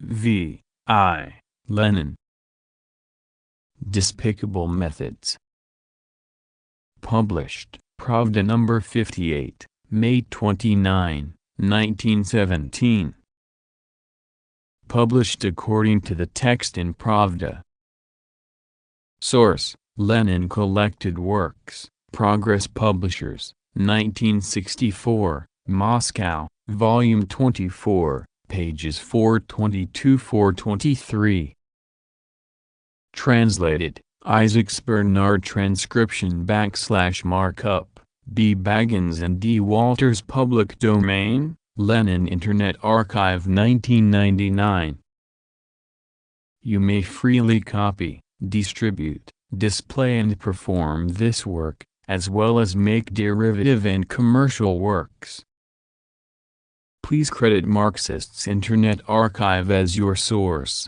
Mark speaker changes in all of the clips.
Speaker 1: V. I. Lenin. Despicable Methods. Published, Pravda No. 58, May 29, 1917. Published according to the text in Pravda. Source: Lenin Collected Works, Progress Publishers, 1964, Moscow, Volume 24, pages 422–423. Translated, Isaacs Bernard. Transcription / markup, B. Baggins and D. Walters. Public domain, Lenin Internet Archive 1999. You may freely copy, distribute, display and perform this work, as well as make derivative and commercial works. Please credit Marxists Internet Archive as your source.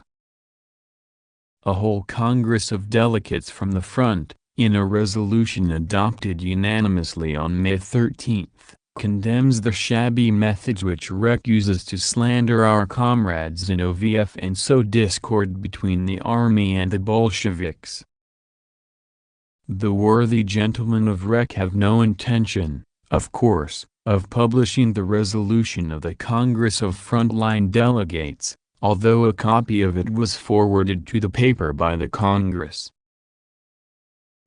Speaker 1: A whole Congress of Delegates from the Front, in a resolution adopted unanimously on May 13, condemns the shabby methods which REC uses to slander our comrades in OVF and sow discord between the army and the Bolsheviks. The worthy gentlemen of REC have no intention, of course, of publishing the resolution of the Congress of Frontline Delegates, although a copy of it was forwarded to the paper by the Congress.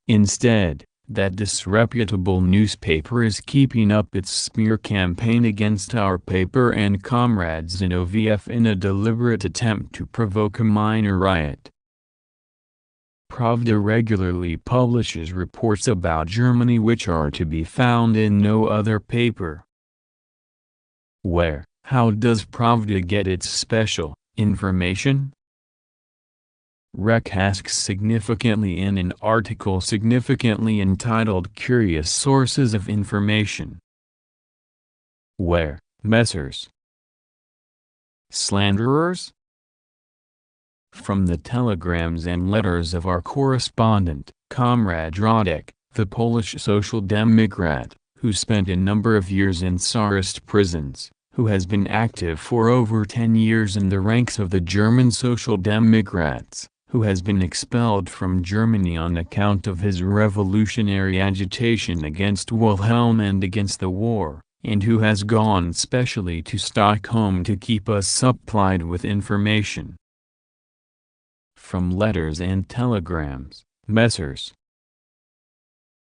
Speaker 1: Instead, that disreputable newspaper is keeping up its smear campaign against our paper and comrades in OVF in a deliberate attempt to provoke a minor riot. Pravda regularly publishes reports about Germany which are to be found in no other paper. Where, how does Pravda get its special information? REC asks significantly in an article significantly entitled Curious Sources of Information. Where, Messrs. Slanderers? From the telegrams and letters of our correspondent, Comrade Radek, the Polish Social Democrat, who spent a number of years in Tsarist prisons, who has been active for over 10 years in the ranks of the German Social Democrats, who has been expelled from Germany on account of his revolutionary agitation against Wilhelm and against the war, and who has gone specially to Stockholm to keep us supplied with information. From letters and telegrams, Messrs.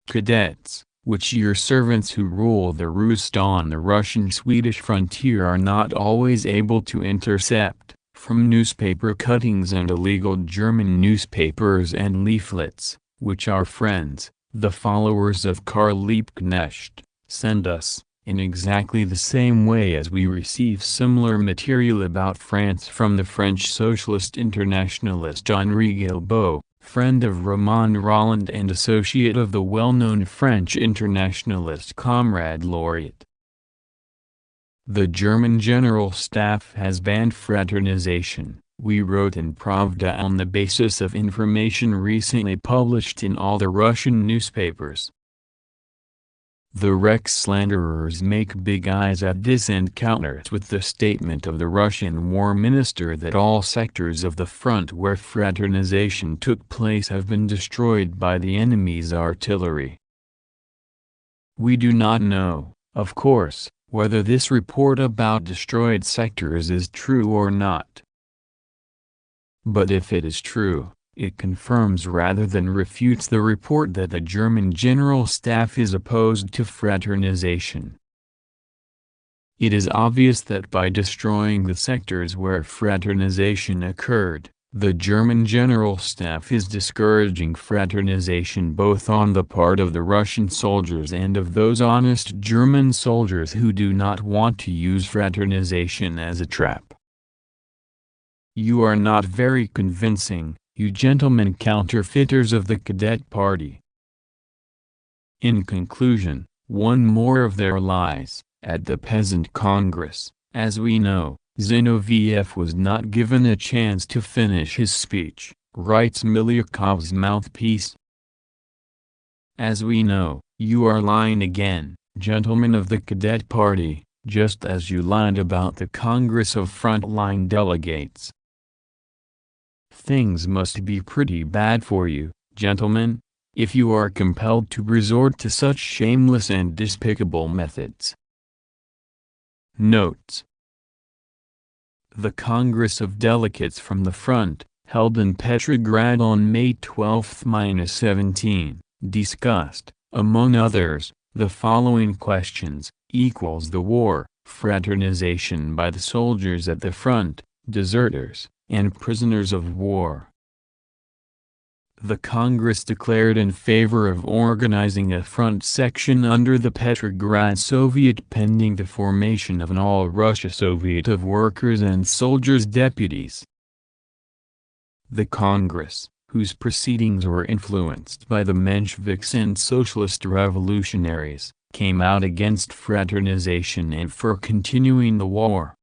Speaker 1: Cadets, which your servants who rule the roost on the Russian-Swedish frontier are not always able to intercept, from newspaper cuttings and illegal German newspapers and leaflets, which our friends, the followers of Karl Liebknecht, send us, in exactly the same way as we receive similar material about France from the French Socialist Internationalist Henri Guilbeault, friend of Romain Rolland and associate of the well-known French internationalist Comrade Laureate. The German General Staff has banned fraternization, we wrote in Pravda on the basis of information recently published in all the Russian newspapers. The REC slanderers make big eyes at this and counter it with the statement of the Russian War Minister that all sectors of the front where fraternization took place have been destroyed by the enemy's artillery. We do not know, of course, whether this report about destroyed sectors is true or not. But if it is true, it confirms rather than refutes the report that the German General Staff is opposed to fraternization. It is obvious that by destroying the sectors where fraternization occurred, the German General Staff is discouraging fraternization both on the part of the Russian soldiers and of those honest German soldiers who do not want to use fraternization as a trap. You are not very convincing, you gentlemen counterfeiters of the Cadet Party. In conclusion, one more of their lies. At the Peasant Congress, as we know, Zinoviev was not given a chance to finish his speech, writes Milyakov's mouthpiece. As we know, you are lying again, gentlemen of the Cadet Party, just as you lied about the Congress of Frontline Delegates. things must be pretty bad for you, gentlemen, if you are compelled to resort to such shameless and despicable methods. Notes: The Congress of Delegates from the Front, held in Petrograd on May 12–17, discussed, among others, the following questions: the war, fraternization by the soldiers at the front, deserters, and prisoners of war. The Congress declared in favor of organizing a front section under the Petrograd Soviet pending the formation of an All-Russia Soviet of Workers and Soldiers Deputies. The Congress, whose proceedings were influenced by the Mensheviks and Socialist revolutionaries, came out against fraternization and for continuing the war.